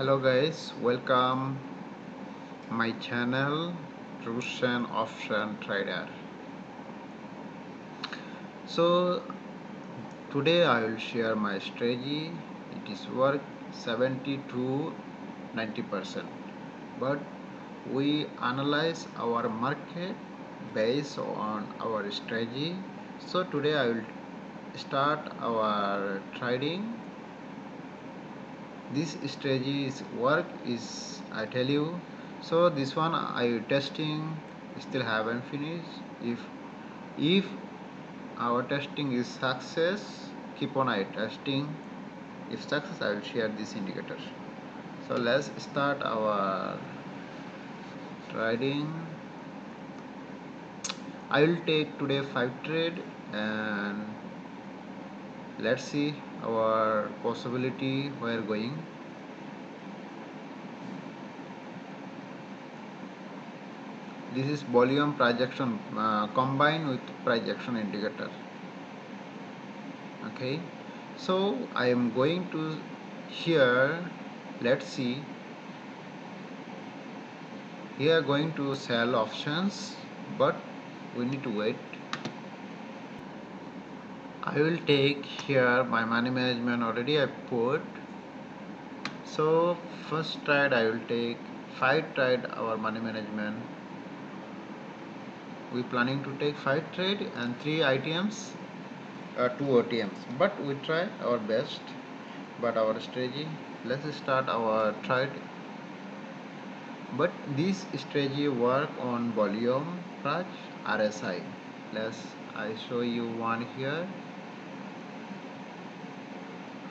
Hello guys, welcome my channel Russian Option Trader. So today I will share my strategy. It is worth 70 to 90%, but we analyze our market based on our strategy. So today I will start our trading. This strategy is work is I tell you. So this one I testing still haven't finished. If our testing is success, keep on I testing. If success, I will share this indicator. So let's start our trading. I will take today 5 trade and let's see our possibility where going. This is volume projection combined with projection indicator. Okay, so I am going to here. Let's see. Here going to sell options, but we need to wait. I will take here my money management already I put. So first trade I will take 5 trade our money management. We planning to take 5 trade and 3 ITMs, 2 OTMs, but we try our best. But our strategy, let's start our trade. But this strategy work on volume price RSI. I show you one here.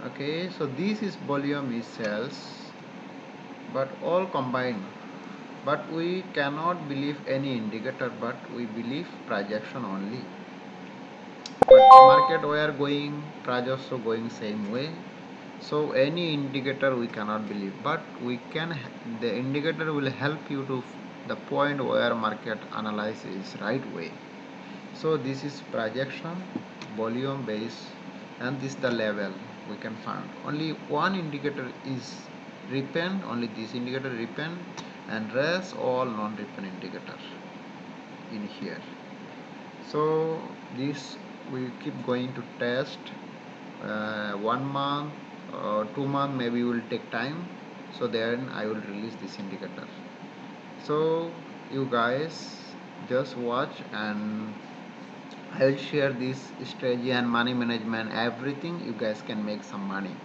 Okay, so this is volume is sales, but all combined. But we cannot believe any indicator, but we believe projection only. But market we are going, price also going same way. So any indicator we cannot believe, but we can. The indicator will help you to the point where market analysis is right way. So this is projection, volume base, and this the level we can find. Only one indicator is repent. Only this indicator repent, and rest all non-repent indicator in here. So this we keep going to test 1 month or 2 months maybe will take time. So then I will release this indicator. So you guys just watch and I will share this strategy and money management everything. You guys can make some money.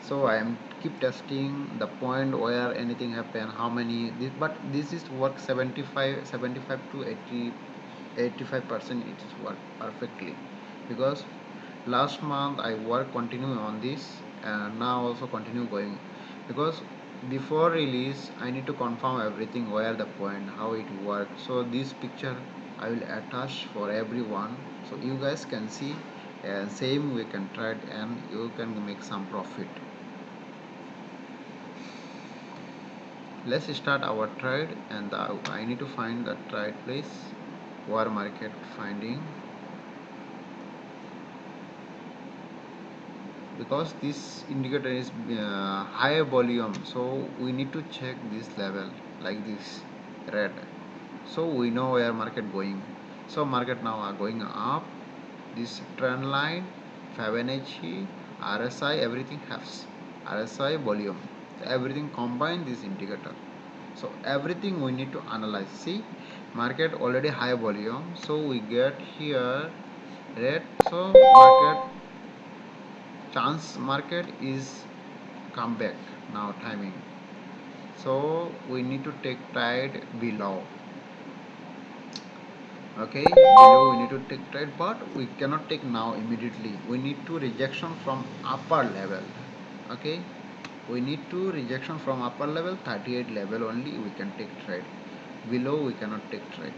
So I am keep testing the point where anything happen, how many this, but this is work 75 to 85% it is work perfectly, because last month I work continue on this and now also continue going, because before release I need to confirm everything where the point how it works. So this picture I will attach for everyone so you guys can see, same we can trade and you can make some profit. Let's start our trade and I need to find the trade place where market finding, because this indicator is high volume, so we need to check this level like this red, so we know where market going. So market now are going up, this trend line, Fibonacci, RSI, everything has RSI volume, everything combined this indicator. So everything we need to analyze. See, market already high volume, so we get here red. So market is come back now timing. So we need to take trade below. Okay, below we need to take trade, but we cannot take now immediately. We need to rejection from upper level. Okay, we need to rejection from upper level 38 level only we can take trade. Below we cannot take trade.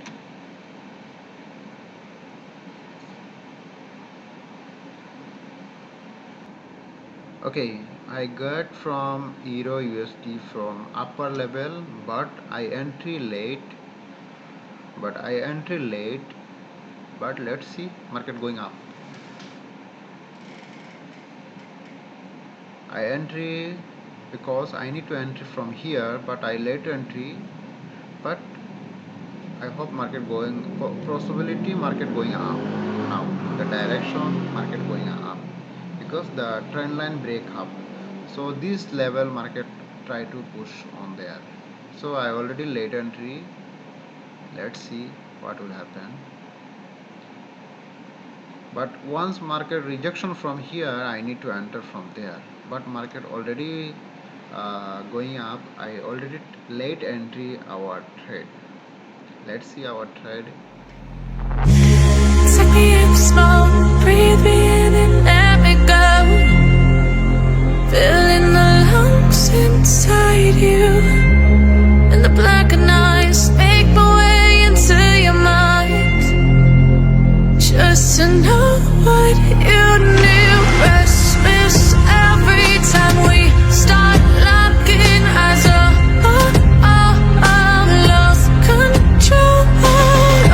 Okay, I got from Euro USD from upper level, but I entry late. But let's see market going up. I entry because I need to enter from here, but I late entry, but I hope market going, possibility market going up now, the direction market going up, because the trend line break up. So this level market try to push on there. So I already late entry. Let's see what will happen. But once market rejection from here, I need to enter from there. But market already going up. I already late entry our trade. Let's see our trade. Take me in small, breathe me in and let me go. Filling the lungs inside you, and the blackened eyes make my way into your mind, just to know what you knew. Restless every time we start locking eyes. Lost control.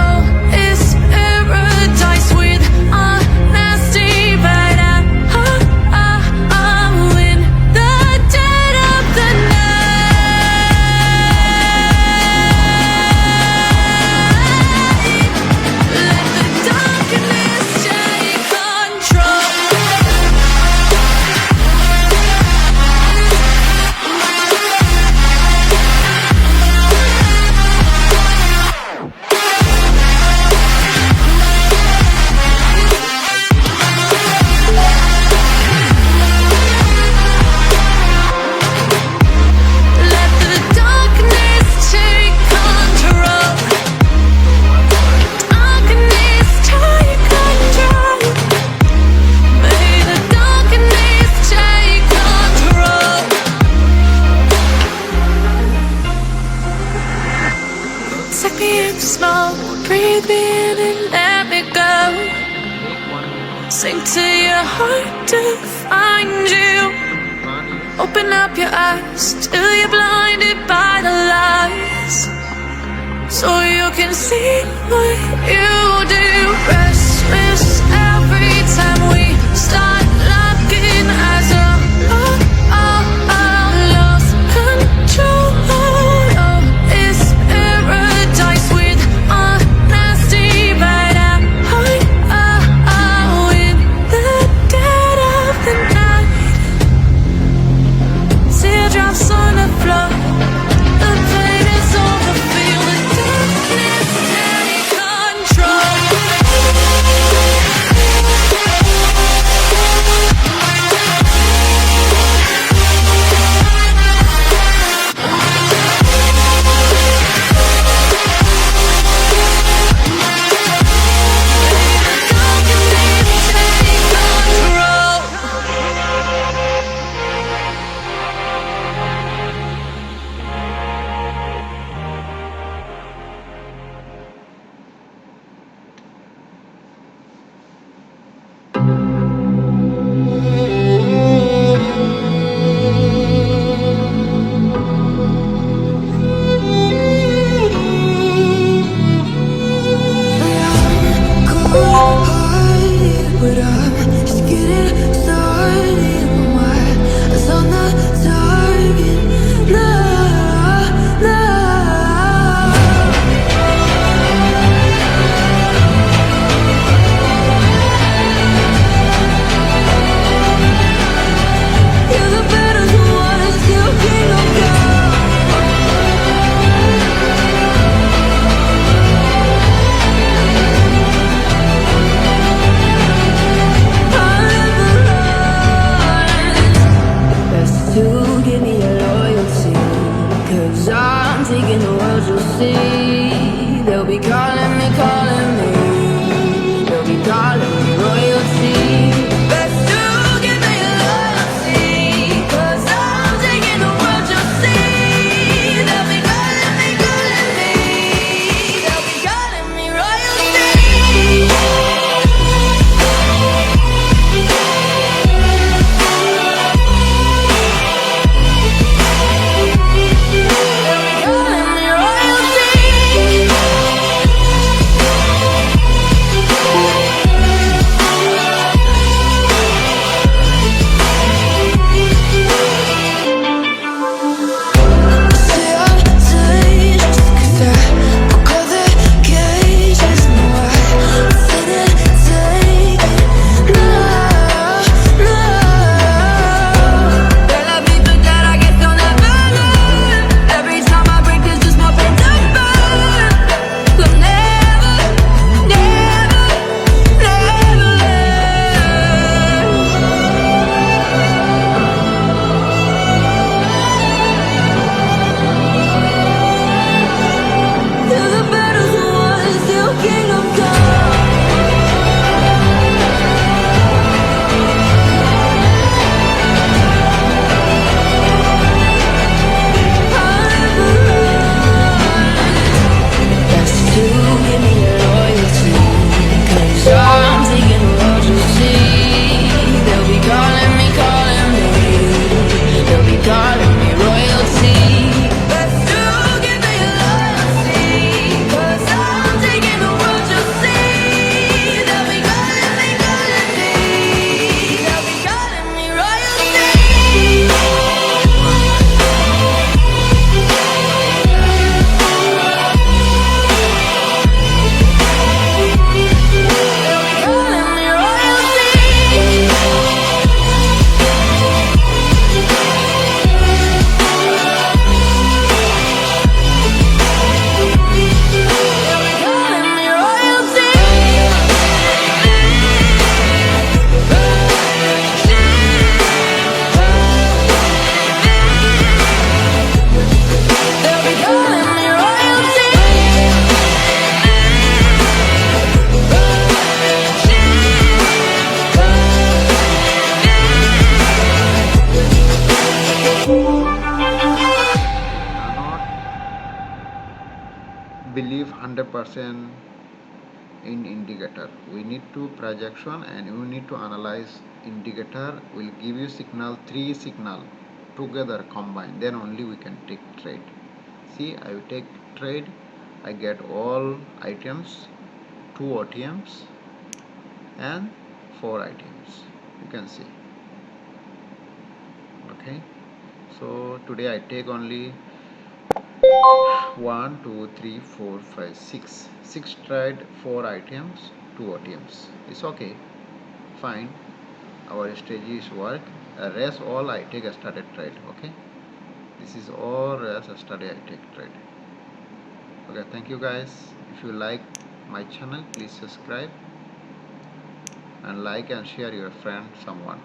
Oh, it's paradise with honesty, but I'm in the dead of the night. Let the darkness take control. Let the darkness take control. Darkness take control. May the darkness take control. Take me in small, breathe me in and let me go. Sink to your heart to find you. Open up your eyes till you're blinded by the lies, so you can see what you do. Restless every time we start locking eyes. Lost control. Oh, it's paradise with honesty, but I'm in the dead of the night. Teardrops on the floor. The pain is over. Feel the darkness take control. But I'm just getting started. My eyes on the target. You're the better one, still king of God. To give me your loyalty, 'cause I'm taking the world, you'll see. They'll be calling me, they'll be calling me royalty. Best to give me your loyalty, 'cause I'm taking the world, you'll see. They'll be calling me, they'll be calling me royalty. Calling me royalty. believe 100% in indicator. We need to projection and you need to analyze indicator will give you signal, 3 signal together combined, then only we can take trade. See, I will take trade, I get all items, 2 OTMs and 4 items, you can see. Okay, so today I take only 1 2 3 4 5 6 trade, 4 items, 2 OTMs. It's okay, fine, our strategy is work. Rest all I take a started trade. Okay, this is all as a study I take trade. Okay, thank you guys. If you like my channel, please subscribe and like and share your friend someone.